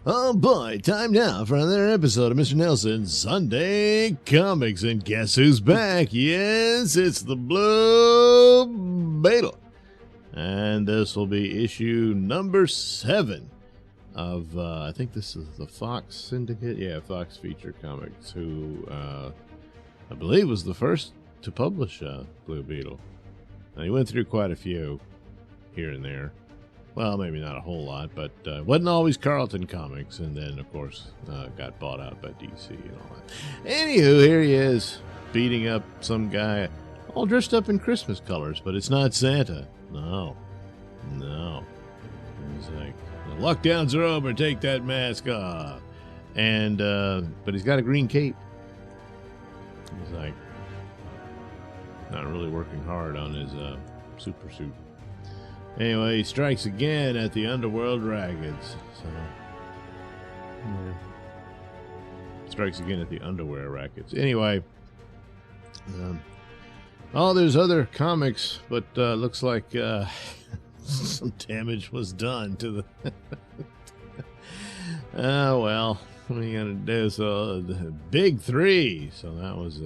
Oh boy, time now for another episode of Mr. Nailsin Sunday Comics. And guess who's back? Yes, it's the Blue Beetle. And this will be issue number 7 of, I think this is the Fox Syndicate. Yeah, Fox Feature Comics, who I believe was the first to publish Blue Beetle. Now, he went through quite a few here and there. Well, maybe not a whole lot, but wasn't always Carlton Comics, and then, of course, got bought out by DC and all that. Anywho, here he is, beating up some guy, all dressed up in Christmas colors, but it's not Santa. No. He's like, the lockdowns are over, take that mask off. And, but he's got a green cape. He's like, not really working hard on his super suit. Anyway, he strikes again at the Underworld Rackets. So, yeah. Strikes again at the Underwear Rackets. Anyway, there's other comics, but looks like some damage was done to the... well, what are you going to do? So, the big 3. So that was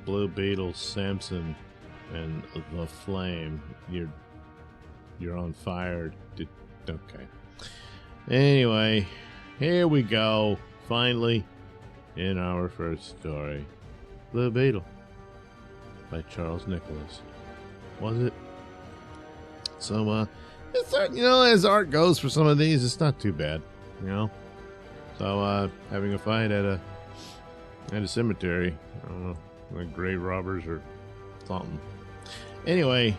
Blue Beetle, Samson, and the Flame. You're on fire. Okay. Anyway, here we go. Finally, in our first story. Blue Beetle by Charles Nicholas. Was it? So, it's, as art goes for some of these, it's not too bad, So, having a fight at a cemetery. I don't know, like grave robbers or something. Anyway,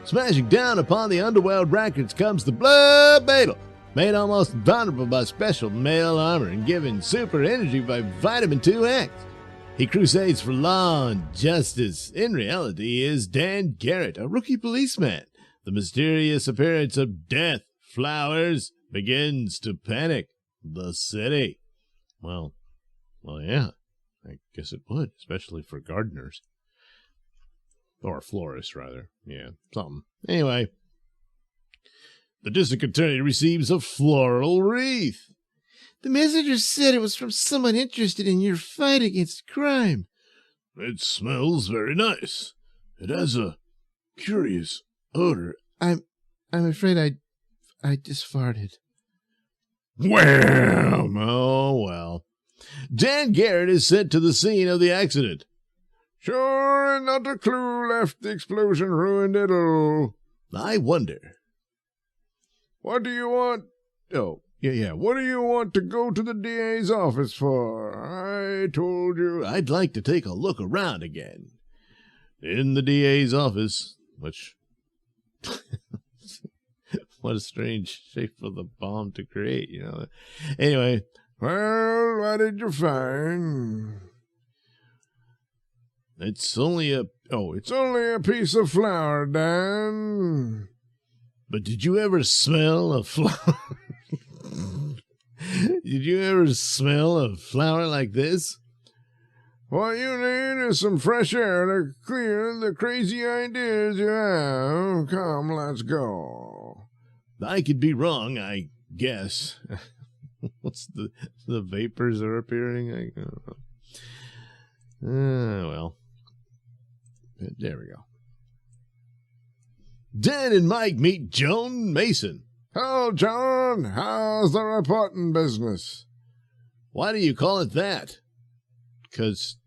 smashing down upon the Underworld Rackets comes the Blue Beetle, made almost invulnerable by special male armor and given super energy by Vitamin 2X. He crusades for law and justice. In reality, he is Dan Garrett, a rookie policeman. The mysterious appearance of Death Flowers begins to panic the city. Well, yeah, I guess it would, especially for gardeners. Or florist, rather. Yeah, something. Anyway, the district attorney receives a floral wreath. The messenger said it was from someone interested in your fight against crime. It smells very nice. It has a curious odor. I'm afraid I just farted. Well. Dan Garrett is sent to the scene of the accident. Sure, not a clue left. The explosion ruined it all. I wonder. What do you want? Oh, yeah. What do you want to go to the DA's office for? I told you. I'd like to take a look around again. In the DA's office, which... what a strange shape for the bomb to create, Anyway, well, what did you find? It's only a piece of flour, Dan. But did you ever smell a flower? Did you ever smell a flower like this? What you need is some fresh air to clear the crazy ideas you have. Come, let's go. I could be wrong, I guess. What's the vapors are appearing? I don't know. Well. There we go. Dan and Mike meet Joan Mason. Hello, John. How's the reporting business? Why do you call it that? Because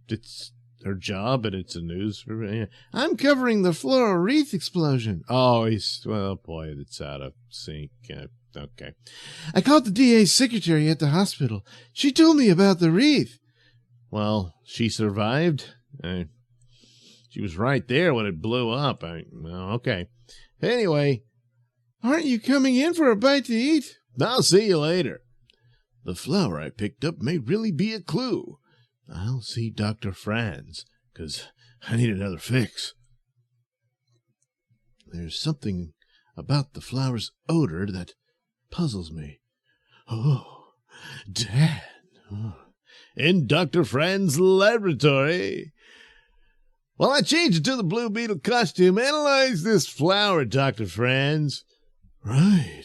it's her job and it's a news. I'm covering the floral wreath explosion. Oh, boy, it's out of sync. Okay. I called the DA's secretary at the hospital. She told me about the wreath. Well, she survived? She was right there when it blew up. Okay. Anyway, aren't you coming in for a bite to eat? I'll see you later. The flower I picked up may really be a clue. I'll see Dr. Franz, 'cause I need another fix. There's something about the flower's odor that puzzles me. Oh, Dad. In Dr. Franz's laboratory. Well, I changed it to the Blue Beetle costume. Analyze this flower, Dr. Franz. Right.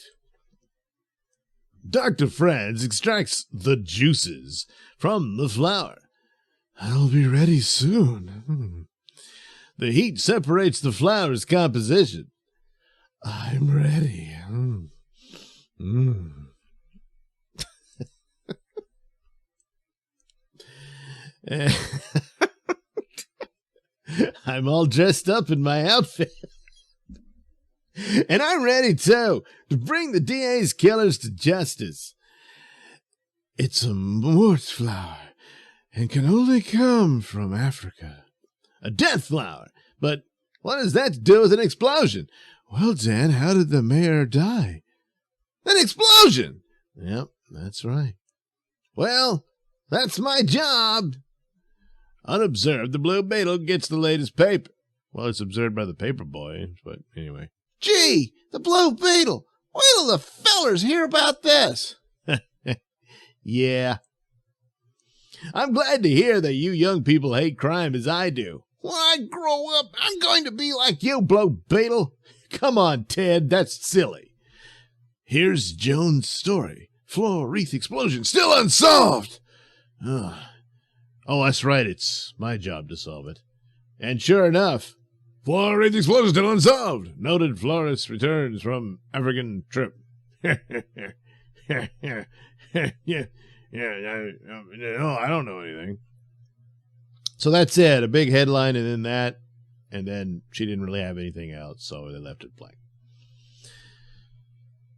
Dr. Franz extracts the juices from the flour. I'll be ready soon. The heat separates the flour's composition. I'm ready. I'm all dressed up in my outfit. And I'm ready, too, to bring the DA's killers to justice. It's a mort flower and can only come from Africa. A death flower? But what has that to do with an explosion? Well, Dan, how did the mayor die? An explosion! Yep, that's right. Well, that's my job. Unobserved, the Blue Beetle gets the latest paper. Well, it's observed by the paper boy, but anyway. Gee, the Blue Beetle! Wait till the fellers hear about this. Yeah. I'm glad to hear that you young people hate crime as I do. When I grow up, I'm going to be like you, Blue Beetle. Come on, Ted, that's silly. Here's Joan's story. Floor wreath explosion still unsolved. Oh, that's right. It's my job to solve it. And sure enough, floor wreath explosion still unsolved. Noted florist returns from African trip. No, I don't know anything. So that's it. A big headline and then that. And then she didn't really have anything else, so they left it blank.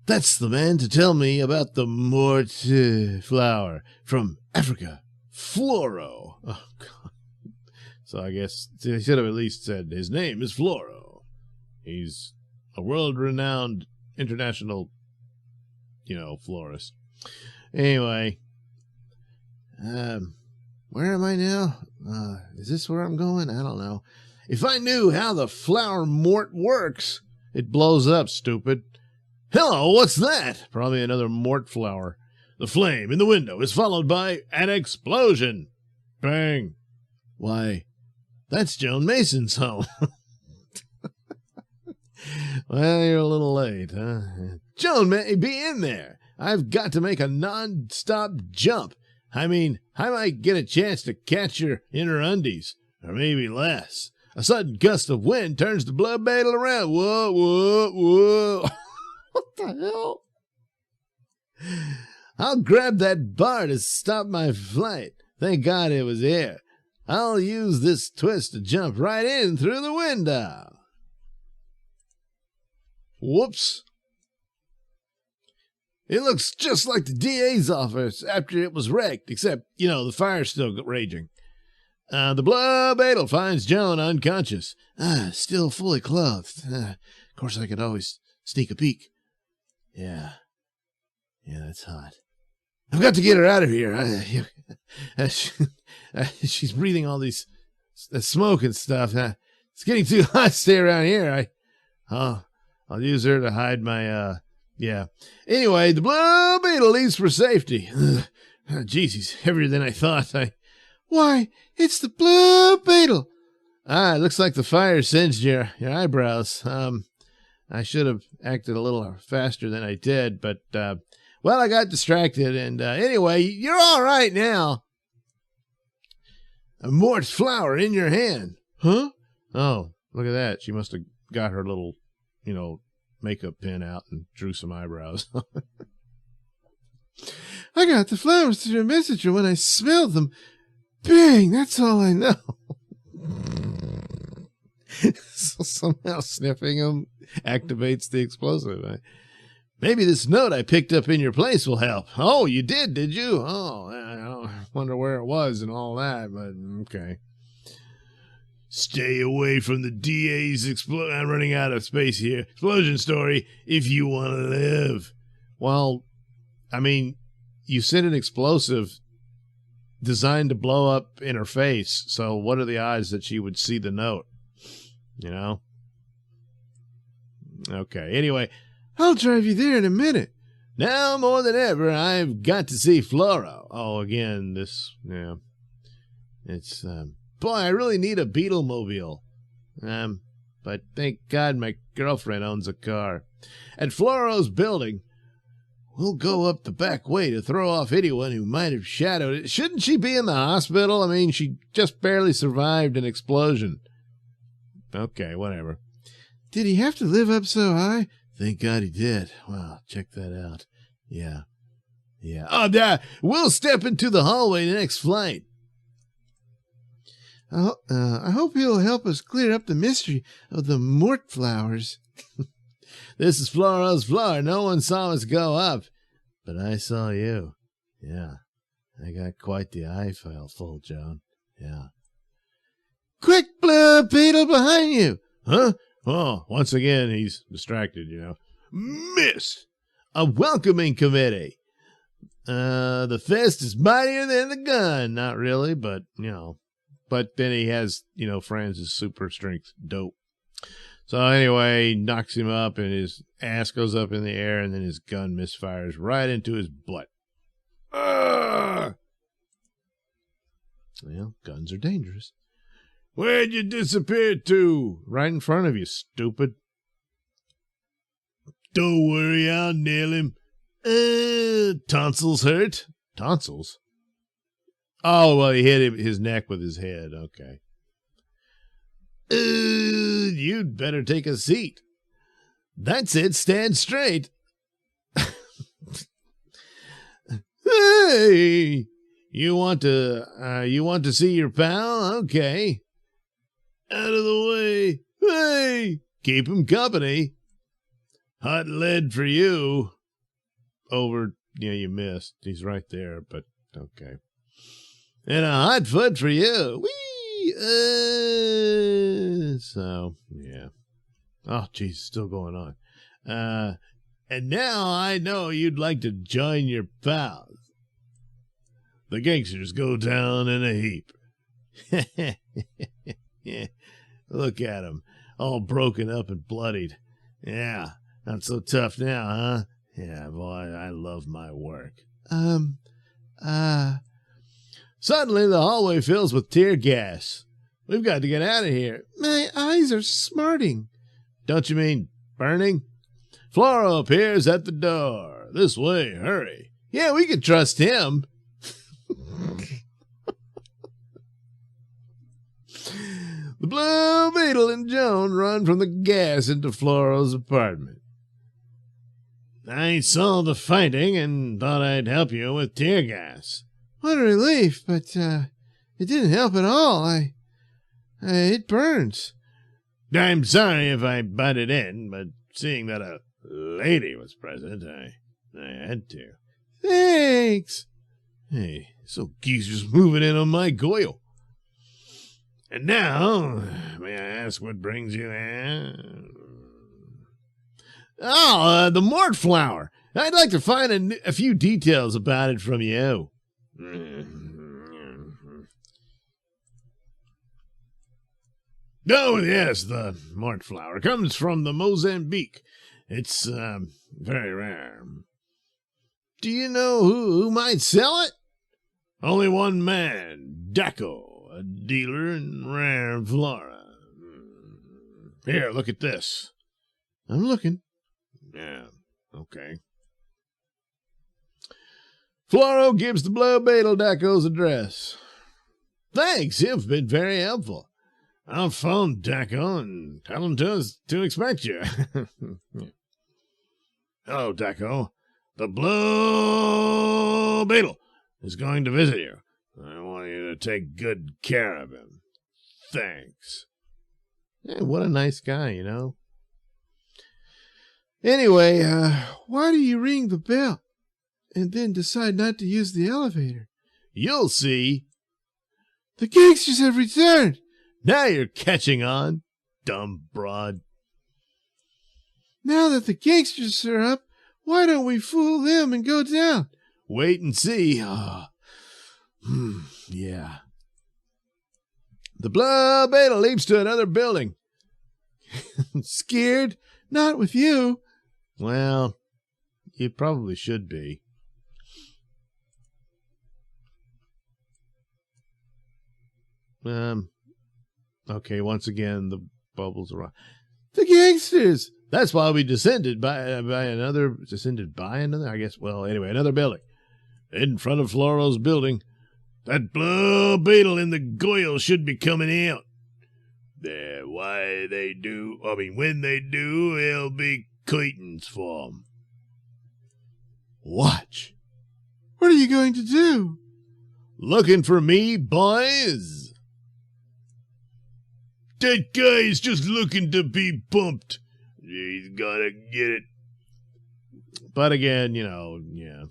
That's the man to tell me about the mort flower from Africa. Floro. Oh, God. So I guess he should have at least said his name is Floro. He's a world-renowned international, florist. Anyway, where am I now? Is this where I'm going? I don't know. If I knew how the flower mort works, it blows up, stupid. Hello, what's that? Probably another mort flower. The flame in the window is followed by an explosion. Bang. Why, that's Joan Mason's home. Well, you're a little late, huh? Joan may be in there. I've got to make a non-stop jump. I mean, I might get a chance to catch her in her undies, or maybe less. A sudden gust of wind turns the Blue Beetle around. Whoa, whoa, whoa. What the hell? I'll grab that bar to stop my flight. Thank God it was here. I'll use this twist to jump right in through the window. Whoops. It looks just like the DA's office after it was wrecked, except, the fire's still raging. The Blue Beetle finds Joan unconscious. Still fully clothed. Of course, I could always sneak a peek. Yeah, that's hot. I've got to get her out of here. She's breathing all these smoke and stuff. It's getting too hot to stay around here. I'll use her to hide my, yeah. Anyway, the Blue Beetle leaves for safety. Jeez, he's heavier than I thought. Why, it's the Blue Beetle. It looks like the fire singed your eyebrows. I should have acted a little faster than I did, but, well, I got distracted, and anyway, you're all right now. A mort flower in your hand. Huh? Oh, look at that. She must have got her little, makeup pen out and drew some eyebrows. I got the flowers through a messenger when I smelled them. Bang, that's all I know. So somehow sniffing them activates the explosive. Maybe this note I picked up in your place will help. Oh, you did you? Oh, I wonder where it was and all that, but okay. Stay away from the DA's I'm running out of space here. Explosion story if you want to live. Well, I mean, you sent an explosive designed to blow up in her face, so what are the odds that she would see the note? Okay, anyway, I'll drive you there in a minute. Now more than ever, I've got to see Floro. Oh, again, it's, boy, I really need a Beetle-mobile. But thank God my girlfriend owns a car. At Floro's building, We'll go up the back way to throw off anyone who might have shadowed it. Shouldn't she be in the hospital? I mean, she just barely survived an explosion. Okay, whatever. Did he have to live up so high? Thank God he did. Wow, check that out. Yeah. Oh, we'll step into the hallway the next flight. I hope he'll help us clear up the mystery of the mort flowers. This is Flora's floor. No one saw us go up, but I saw you. Yeah, I got quite the eye file full, Joan. Yeah. Quick, Blue Beetle behind you. Huh? Oh, once again, he's distracted, Miss! A welcoming committee. The fist is mightier than the gun. Not really, but, But then he has, Franz's super strength. Dope. So anyway, knocks him up and his ass goes up in the air and then his gun misfires right into his butt. Well, guns are dangerous. Where'd you disappear to? Right in front of you, stupid. Don't worry, I'll nail him. Tonsils hurt. Tonsils? Oh, well, he hit his neck with his head. Okay. You'd better take a seat. That's it. Stand straight. Hey, you want to see your pal? Okay. Out of the way. Hey, keep him company. Hot lead for you. Over. Yeah, you missed. He's right there, but okay. And a hot foot for you. Whee! So, yeah. Oh, geez, still going on. And now I know you'd like to join your pals. The gangsters go down in a heap. Yeah. Look at them, all broken up and bloodied. Yeah, not so tough now, huh? Yeah, boy, I love my work. Suddenly, the hallway fills with tear gas. We've got to get out of here. My eyes are smarting. Don't you mean burning? Flora appears at the door. This way, hurry. Yeah, we can trust him. The Blue Beetle and Joan run from the gas into Flora's apartment. I saw the fighting and thought I'd help you with tear gas. What a relief, but it didn't help at all. It burns. I'm sorry if I butted in, but seeing that a lady was present, I had to. Thanks. Hey, so geezer's moving in on my goil. And now, may I ask what brings you in? Oh, the mort flower. I'd like to find a few details about it from you. Oh, yes, the mort flower comes from the Mozambique. It's very rare. Do you know who might sell it? Only one man, Daco, a dealer in rare flora. Here, look at this. I'm looking. Yeah, okay. Floro gives the Blue Beetle Daco's address. Thanks, you've been very helpful. I'll phone Daco and tell him to expect you. Hello, Daco. The Blue Beetle is going to visit you. I want you to take good care of him. Thanks. Yeah, what a nice guy, Anyway, why do you ring the bell and then decide not to use the elevator? You'll see. The gangsters have returned. Now you're catching on, dumb broad. Now that the gangsters are up, why don't we fool them and go down? Wait and see. Yeah. The Blue Beetle leaps to another building. Scared? Not with you. Well, you probably should be. Okay, once again, the bubbles are on. The gangsters! That's why we descended by another, I guess, well, anyway, another building. In front of Floro's building, that blue beetle in the goyle should be coming out. When they do, it'll be curtains for 'em. Watch. What are you going to do? Looking for me, boys? That guy is just looking to be bumped. He's gotta get it. But again, yeah.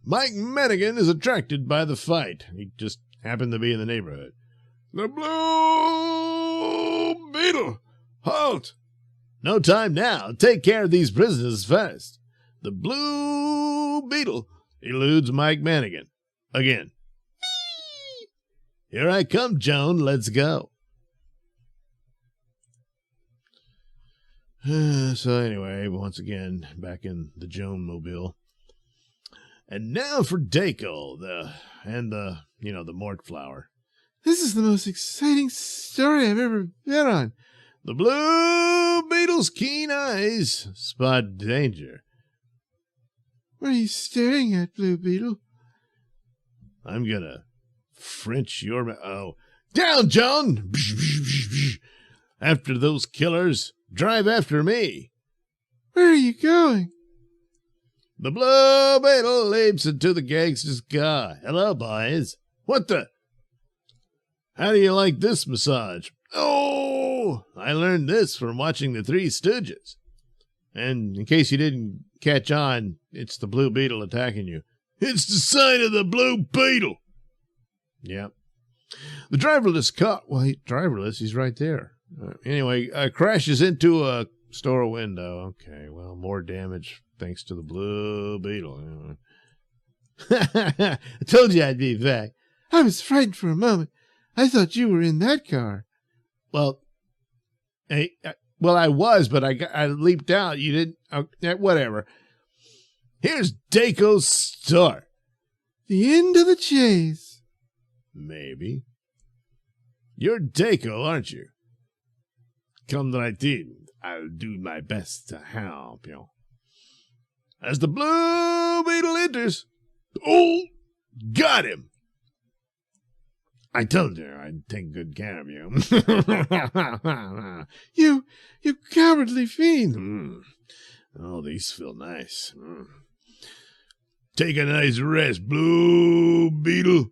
Mike Madigan is attracted by the fight. He just happened to be in the neighborhood. The Blue Beetle! Halt! No time now. Take care of these prisoners first. The Blue Beetle eludes Mike Madigan. Again. Here I come, Joan. Let's go. So anyway, once again, back in the Joan mobile. And now for Daco, the mort flower. This is the most exciting story I've ever been on. The Blue Beetle's keen eyes spot danger. What are you staring at, Blue Beetle? I'm gonna French your... Down, Joan! After those killers, drive after me. Where are you going? The Blue Beetle leaps into the gangster's car. Hello, boys. What the... How do you like this massage? Oh, I learned this from watching the Three Stooges. And in case you didn't catch on, it's the Blue Beetle attacking you. It's the sign of the Blue Beetle. Yep. The driverless car, driverless, he's right there. Anyway, crashes into a store window. Okay, well, more damage thanks to the Blue Beetle. I told you I'd be back. I was frightened for a moment. I thought you were in that car. Well, I was, but I leaped out. You didn't. Whatever. Here's Daco's store. The end of the chase. Maybe. You're Daco, aren't you? Come right in. I'll do my best to help you. As the Blue Beetle enters. Oh, got him. I told you I'd take good care of you. You cowardly fiend. Oh, these feel nice. Take a nice rest, Blue Beetle,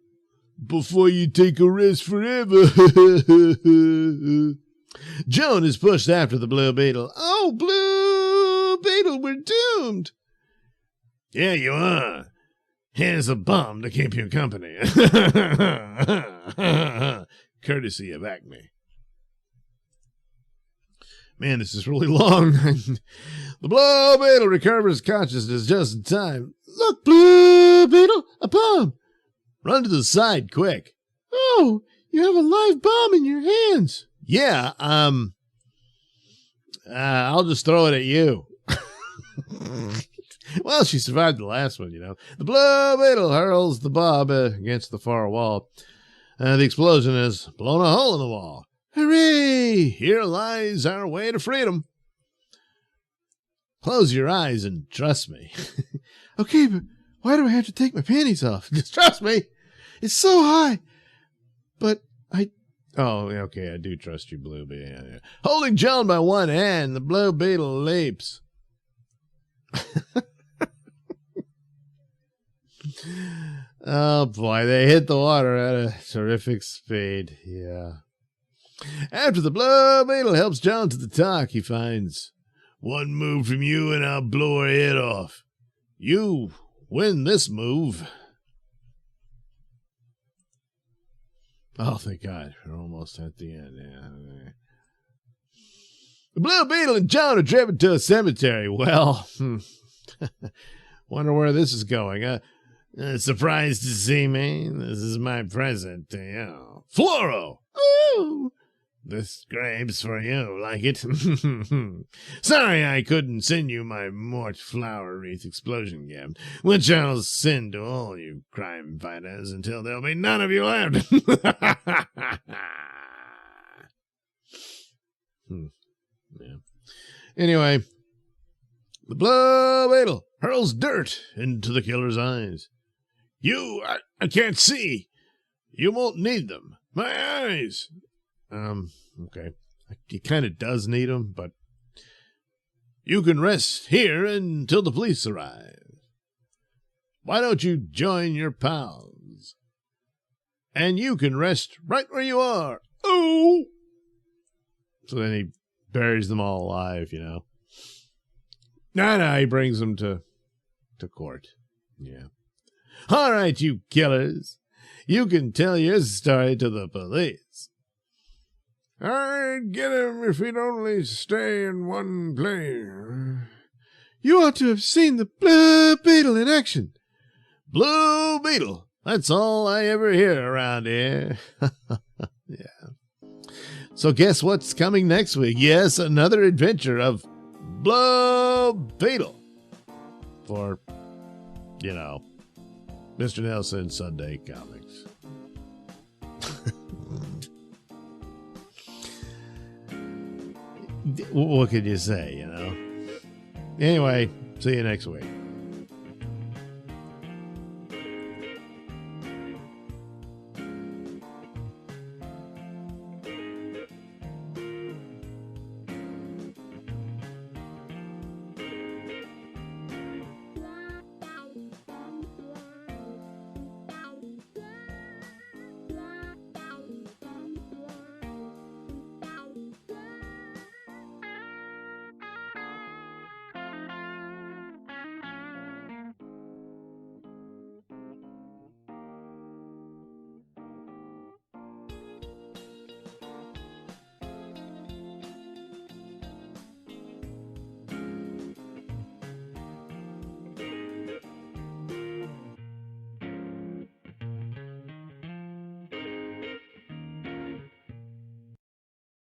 before you take a rest forever. Joan is pushed after the Blue Beetle. Oh, Blue Beetle, we're doomed. Yeah, you are. Here's a bum to keep you company. Courtesy of Acme. Man, this is really long. The Blue Beetle recovers consciousness just in time. Look, Blue Beetle, a bomb. Run to the side, quick. Oh, you have a live bomb in your hands. Yeah, I'll just throw it at you. Well, she survived the last one, The Blue Beetle hurls the bomb against the far wall. The explosion has blown a hole in the wall. Hooray! Here lies our way to freedom. Close your eyes and trust me. Okay, but why do I have to take my panties off? Just trust me. It's so high. But Oh, okay, I do trust you, Blue Beetle. Yeah. Holding Joan by one hand, the Blue Beetle leaps. Oh, boy, they hit the water at a terrific speed. Yeah. After the Blue Beetle helps Joan to the dock, he finds, one move from you and I'll blow her head off. You win this move. Oh, thank God. We're almost at the end. Yeah. The Blue Beetle and Joan are driven to a cemetery. Well, wonder where this is going. Surprised to see me? This is my present to you. Floro! Ooh! This grape's for you, like it? Sorry I couldn't send you my mort flower wreath explosion gift, which I'll send to all you crime fighters until there'll be none of you left. Yeah. Anyway, the Blue Beetle hurls dirt into the killer's eyes. I can't see. You won't need them. My eyes. Okay. He kind of does need them, but you can rest here until the police arrive. Why don't you join your pals? And you can rest right where you are. Oh! So then he buries them all alive, you know. No, he brings them to court. Yeah. All right, you killers. You can tell your story to the police. I'd get him if he'd only stay in one place. You ought to have seen the Blue Beetle in action. Blue Beetle. That's all I ever hear around here. Yeah. So guess what's coming next week? Yes, another adventure of Blue Beetle. For, you know, Mr. Nailsin Sunday Comics. What could you say, you know? Anyway, see you next week.